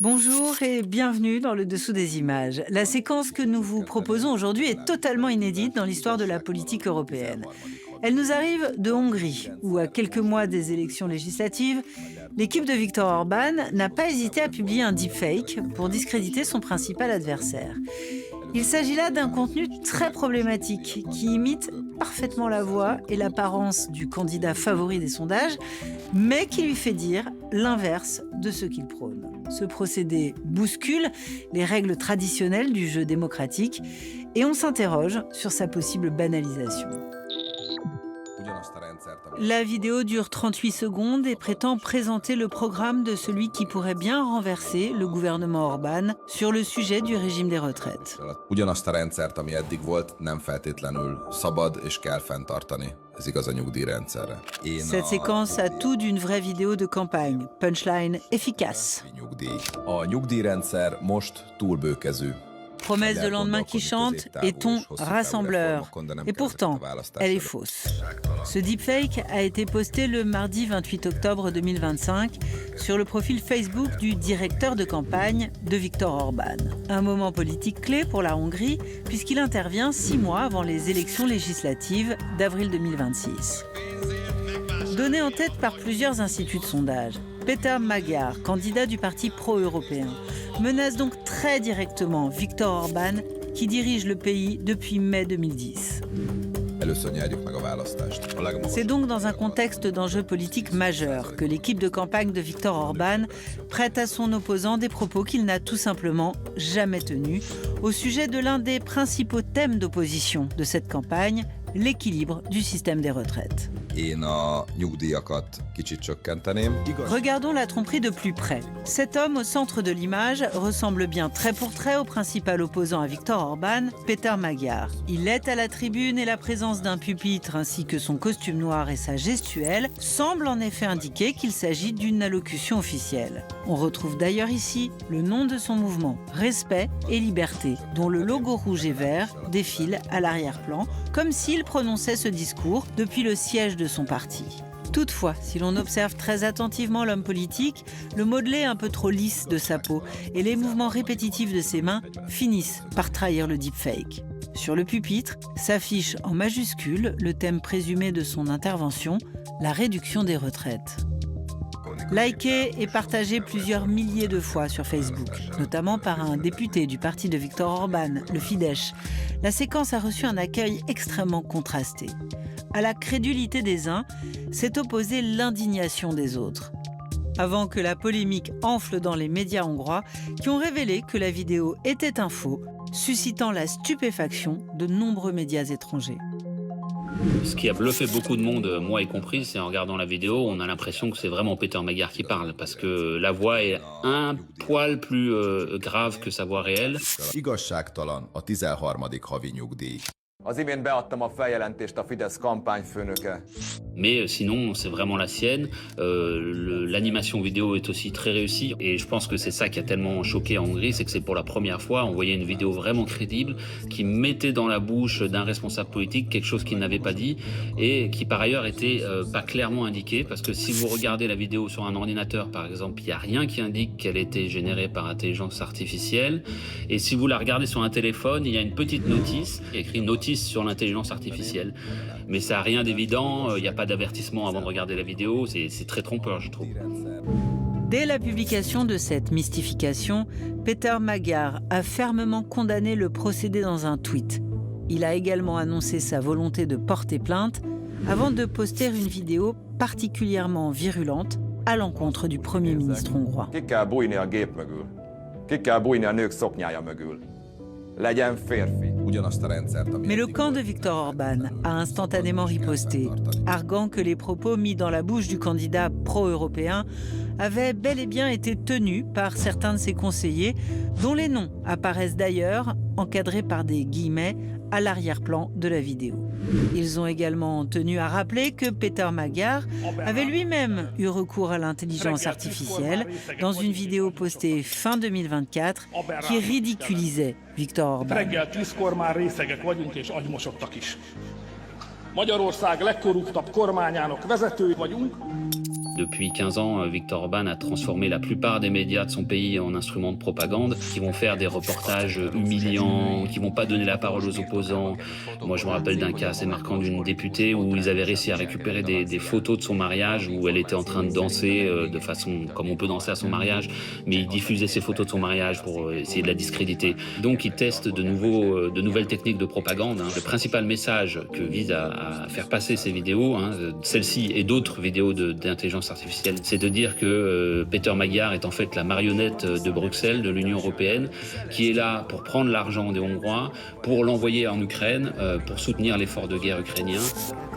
Bonjour et bienvenue dans le dessous des images. La séquence que nous vous proposons aujourd'hui est totalement inédite dans l'histoire de la politique européenne. Elle nous arrive de Hongrie, où à quelques mois des élections législatives, l'équipe de Viktor Orban n'a pas hésité à publier un deepfake pour discréditer son principal adversaire. Il s'agit là d'un contenu très problématique qui imite parfaitement la voix et l'apparence du candidat favori des sondages, mais qui lui fait dire l'inverse de ce qu'il prône. Ce procédé bouscule les règles traditionnelles du jeu démocratique et on s'interroge sur sa possible banalisation. La vidéo dure 38 secondes et prétend présenter le programme de celui qui pourrait bien renverser le gouvernement Orban sur le sujet du régime des retraites. Ugyanazt a rendszert, ami eddig volt, nem feltétlenül szabad és kell fenntartani. Ez igaz a nyugdíjrendszerre. Cette séquence a tout d'une vraie vidéo de campagne, punchline efficace. A nyugdíjrendszer most túlbőkező. Promesse de lendemain qui chante et ton rassembleur. Et pourtant, elle est fausse. Ce deepfake a été posté le mardi 28 octobre 2025 sur le profil Facebook du directeur de campagne de Viktor Orban. Un moment politique clé pour la Hongrie puisqu'il intervient 6 mois avant les élections législatives d'avril 2026. Donné en tête par plusieurs instituts de sondage, Péter Magyar, candidat du parti pro-européen, menace donc très directement Viktor Orban, qui dirige le pays depuis mai 2010. C'est donc dans un contexte d'enjeu politique majeur que l'équipe de campagne de Viktor Orban prête à son opposant des propos qu'il n'a tout simplement jamais tenus au sujet de l'un des principaux thèmes d'opposition de cette campagne, l'équilibre du système des retraites. Regardons la tromperie de plus près. Cet homme au centre de l'image ressemble bien trait pour trait au principal opposant à Viktor Orban, Péter Magyar. Il est à la tribune et la présence d'un pupitre ainsi que son costume noir et sa gestuelle semblent en effet indiquer qu'il s'agit d'une allocution officielle. On retrouve d'ailleurs ici le nom de son mouvement, Respect et Liberté, dont le logo rouge et vert défile à l'arrière-plan, comme s'il prononçait ce discours depuis le siège de son parti. Toutefois, si l'on observe très attentivement l'homme politique, le modelé un peu trop lisse de sa peau et les mouvements répétitifs de ses mains finissent par trahir le deepfake. Sur le pupitre s'affiche en majuscule le thème présumé de son intervention, la réduction des retraites. Liké et partagé plusieurs milliers de fois sur Facebook, notamment par un député du parti de Viktor Orban, le Fidesz. La séquence a reçu un accueil extrêmement contrasté. À la crédulité des uns, s'est opposée l'indignation des autres. Avant que la polémique enfle dans les médias hongrois, qui ont révélé que la vidéo était un faux, suscitant la stupéfaction de nombreux médias étrangers. Ce qui a bluffé beaucoup de monde, moi y compris, c'est en regardant la vidéo, on a l'impression que c'est vraiment Péter Magyar qui parle, parce que la voix est un poil plus grave que sa voix réelle. Igazságtalan a 13. havi nyugdíj. Az imént beadtam a feljelentést a Fidesz kampányfőnöke. Mais sinon, c'est vraiment la sienne. L'animation vidéo est aussi très réussie. Et je pense que c'est ça qui a tellement choqué en Hongrie, c'est que c'est pour la première fois, on voyait une vidéo vraiment crédible qui mettait dans la bouche d'un responsable politique quelque chose qu'il n'avait pas dit et qui par ailleurs était pas clairement indiqué. Parce que si vous regardez la vidéo sur un ordinateur, par exemple, il n'y a rien qui indique qu'elle a été générée par intelligence artificielle. Et si vous la regardez sur un téléphone, il y a une petite notice, il y a écrit notice sur l'intelligence artificielle. Mais ça n'a rien d'évident, il n'y a pas d'avertissement avant de regarder la vidéo, c'est très trompeur, je trouve. Dès la publication de cette mystification, Péter Magyar a fermement condamné le procédé dans un tweet. Il a également annoncé sa volonté de porter plainte avant de poster une vidéo particulièrement virulente à l'encontre du Premier ministre hongrois. Ki kell bújni a gép mögül. Ki kell bújni a nők szoknyája mögül. Legyen férfi. Mais le camp de Viktor Orban a instantanément riposté, arguant que les propos mis dans la bouche du candidat pro-européen avaient bel et bien été tenus par certains de ses conseillers, dont les noms apparaissent d'ailleurs, encadrés par des guillemets, à l'arrière-plan de la vidéo. Ils ont également tenu à rappeler que Péter Magyar avait lui-même eu recours à l'intelligence artificielle dans une vidéo postée fin 2024 qui ridiculisait Viktor Orban. Magyarország legkorruptabb kormányának vezetői vagyunk. Depuis 15 ans, Viktor Orban a transformé la plupart des médias de son pays en instruments de propagande, qui vont faire des reportages humiliants, qui vont pas donner la parole aux opposants. Moi, je me rappelle d'un cas assez marquant d'une députée où ils avaient réussi à récupérer des photos de son mariage où elle était en train de danser de façon comme on peut danser à son mariage, mais ils diffusaient ces photos de son mariage pour essayer de la discréditer. Donc, ils testent de nouvelles techniques de propagande. Le principal message que vise à faire passer ces vidéos, celle-ci et d'autres vidéos d'intelligence artificielle, c'est de dire que Peter Magyar est en fait la marionnette de Bruxelles, de l'Union européenne, qui est là pour prendre l'argent des Hongrois, pour l'envoyer en Ukraine, pour soutenir l'effort de guerre ukrainien.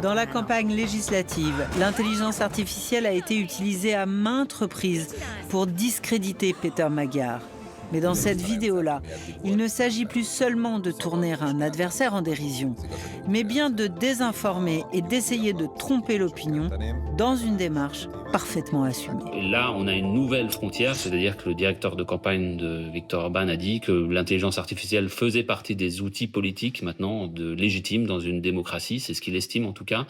Dans la campagne législative, l'intelligence artificielle a été utilisée à maintes reprises pour discréditer Peter Magyar. Mais dans cette vidéo-là, il ne s'agit plus seulement de tourner un adversaire en dérision, mais bien de désinformer et d'essayer de tromper l'opinion dans une démarche parfaitement assumée. Et là, on a une nouvelle frontière, c'est-à-dire que le directeur de campagne de Viktor Orban a dit que l'intelligence artificielle faisait partie des outils politiques maintenant légitimes dans une démocratie, c'est ce qu'il estime en tout cas.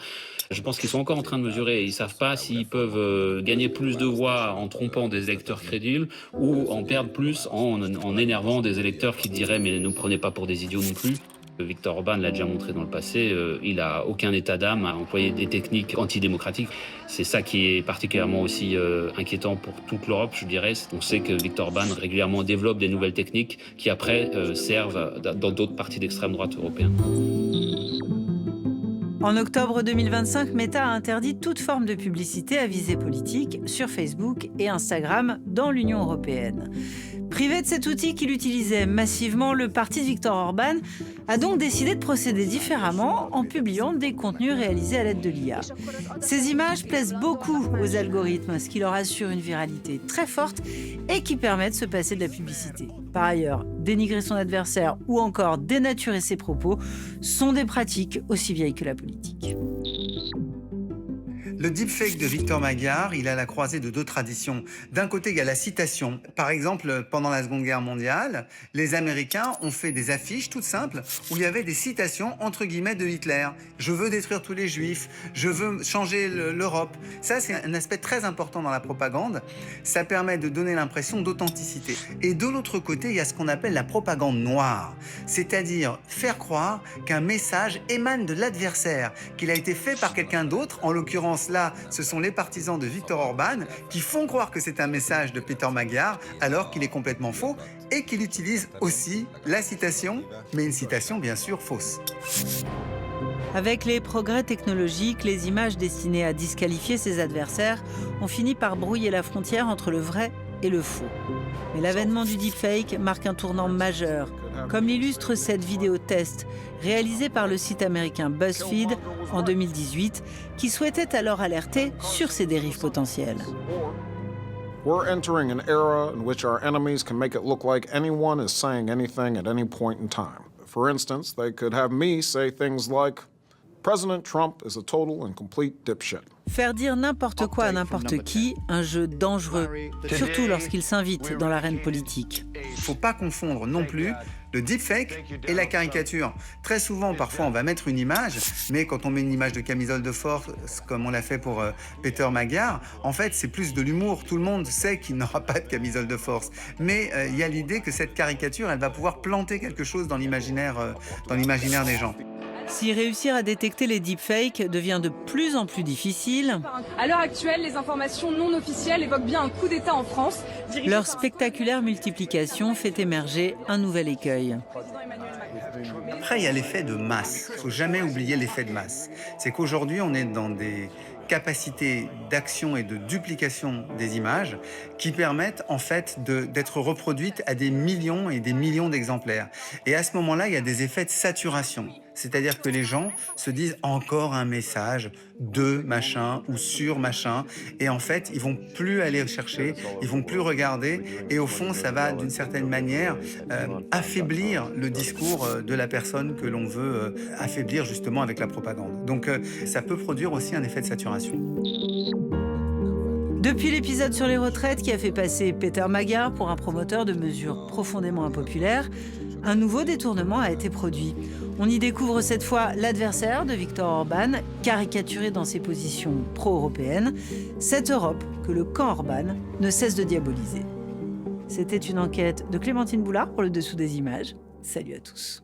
Je pense qu'ils sont encore en train de mesurer, ils ne savent pas s'ils peuvent gagner plus de voix en trompant des électeurs crédibles ou en perdre plus en énervant des électeurs qui diraient « mais ne nous prenez pas pour des idiots non plus ». Viktor Orban l'a déjà montré dans le passé, il n'a aucun état d'âme à employer des techniques antidémocratiques. C'est ça qui est particulièrement aussi inquiétant pour toute l'Europe, je dirais. On sait que Viktor Orban régulièrement développe des nouvelles techniques qui après servent dans d'autres partis d'extrême droite européens. En octobre 2025, Meta a interdit toute forme de publicité à visée politique sur Facebook et Instagram dans l'Union européenne. Privé de cet outil qu'il utilisait massivement, le parti de Viktor Orban a donc décidé de procéder différemment en publiant des contenus réalisés à l'aide de l'IA. Ces images plaisent beaucoup aux algorithmes, ce qui leur assure une viralité très forte et qui permet de se passer de la publicité. Par ailleurs, dénigrer son adversaire ou encore dénaturer ses propos sont des pratiques aussi vieilles que la politique. Le deepfake de Viktor Magyar, il a la croisée de deux traditions. D'un côté, il y a la citation. Par exemple, pendant la Seconde Guerre mondiale, les Américains ont fait des affiches toutes simples où il y avait des citations entre guillemets de Hitler. Je veux détruire tous les Juifs, je veux changer l'Europe. Ça, c'est un aspect très important dans la propagande. Ça permet de donner l'impression d'authenticité. Et de l'autre côté, il y a ce qu'on appelle la propagande noire. C'est-à-dire faire croire qu'un message émane de l'adversaire, qu'il a été fait par quelqu'un d'autre, en l'occurrence là, ce sont les partisans de Viktor Orban qui font croire que c'est un message de Peter Magyar alors qu'il est complètement faux et qu'il utilise aussi la citation, mais une citation bien sûr fausse. Avec les progrès technologiques, les images destinées à disqualifier ses adversaires ont fini par brouiller la frontière entre le vrai et le faux. Mais l'avènement du deepfake marque un tournant majeur, comme l'illustre cette vidéo test réalisée par le site américain BuzzFeed en 2018, qui souhaitait alors alerter sur ces dérives potentielles. We're entering an era in which our enemies can make it look like anyone is saying anything at any point in time. For instance, they could have me say things like, President Trump is a total and complete dipshit. Faire dire n'importe quoi à n'importe qui, un jeu dangereux, surtout lorsqu'il s'invite dans l'arène politique. Il ne faut pas confondre non plus le deepfake et la caricature. Très souvent, parfois, on va mettre une image, mais quand on met une image de camisole de force, comme on l'a fait pour Peter Magyar, en fait, c'est plus de l'humour. Tout le monde sait qu'il n'aura pas de camisole de force. Mais il y a l'idée que cette caricature, elle va pouvoir planter quelque chose dans l'imaginaire des gens. Si réussir à détecter les deepfakes devient de plus en plus difficile, à l'heure actuelle, les informations non officielles évoquent bien un coup d'État en France. Leur spectaculaire multiplication fait émerger un nouvel écueil. Après, il y a l'effet de masse. Il ne faut jamais oublier l'effet de masse. C'est qu'aujourd'hui, on est dans des capacités d'action et de duplication des images qui permettent en fait d'être reproduites à des millions et des millions d'exemplaires. Et à ce moment-là, il y a des effets de saturation. C'est-à-dire que les gens se disent encore un message de machin ou sur machin. Et en fait, ils vont plus aller chercher, ils vont plus regarder. Et au fond, ça va d'une certaine manière affaiblir le discours de la personne que l'on veut affaiblir justement avec la propagande. Donc ça peut produire aussi un effet de saturation. Depuis l'épisode sur les retraites qui a fait passer Peter Magyar pour un promoteur de mesures profondément impopulaires, un nouveau détournement a été produit. On y découvre cette fois l'adversaire de Viktor Orban, caricaturé dans ses positions pro-européennes, cette Europe que le camp Orban ne cesse de diaboliser. C'était une enquête de Clémentine Boulard pour Le Dessous des images. Salut à tous.